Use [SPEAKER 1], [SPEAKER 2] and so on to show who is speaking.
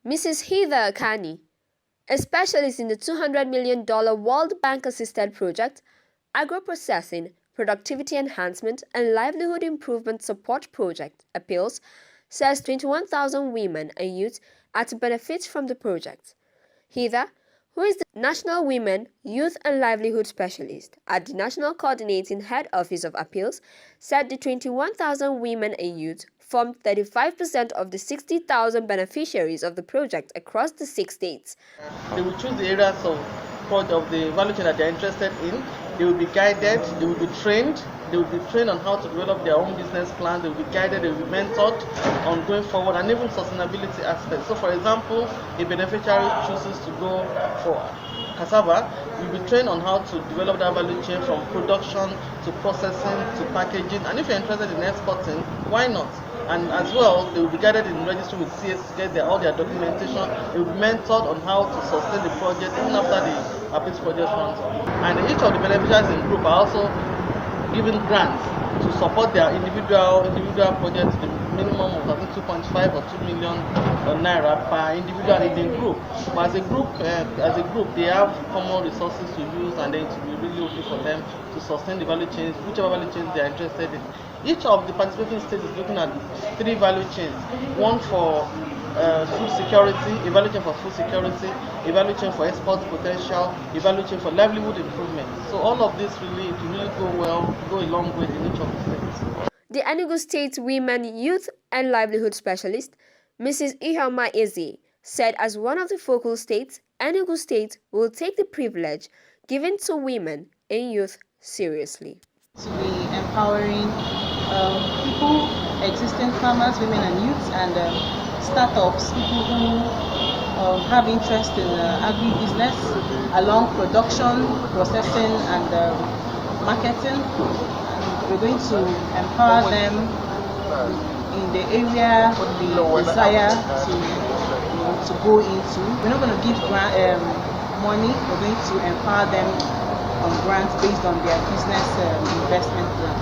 [SPEAKER 1] Mrs. Heather Akanni, a specialist in the $200 million World Bank-assisted project, Agro-Processing, Productivity Enhancement and Livelihood Improvement Support Project, appeals, says 21,000 women and youth are to benefit from the project. Heather, who is the National Women, Youth and Livelihood Specialist at the National Coordinating Head Office of Appeals, said the 21,000 women and youth formed 35% of the 60,000 beneficiaries of the project across the 6 states.
[SPEAKER 2] They will choose the areas of the value chain that they are interested in. They will be guided, they will be trained. They will be trained on how to develop their own business plan. They will be guided, they will be mentored on going forward, and even sustainability aspects. So for example, a beneficiary chooses to go for cassava, you'll be trained on how to develop that value chain from production to processing to packaging. And if you're interested in exporting, why not? And as well, they will be guided in registering with CS to get all their documentation. They will be mentored on how to sustain the project even after the Appeals project runs up. And each of the beneficiaries in the group are also given grants to support their individual projects to the minimum of 2.5 or 2 million naira per individual in the group. But as a group, they have common resources to use, and then it will be really okay for them to sustain the value chains, whichever value chains they are interested in. Each of the participating states is looking at 3 value chains: one for food security, a value chain for food security, a value chain for export potential, a value chain for livelihood improvement. So all of this really go a long way in each of the states.
[SPEAKER 1] The Enugu State Women, Youth and Livelihood Specialist, Mrs. Ihoma Eze, said as one of the focal states, Enugu State will take the privilege given to women and youth seriously.
[SPEAKER 3] To be empowering people, existing farmers, women and youths, and startups, people who have interest in agribusiness along production, processing and marketing. And we're going to empower them in the area we desire to go into. We're not going to give money, we're going to empower them on grants based on their business investment plan.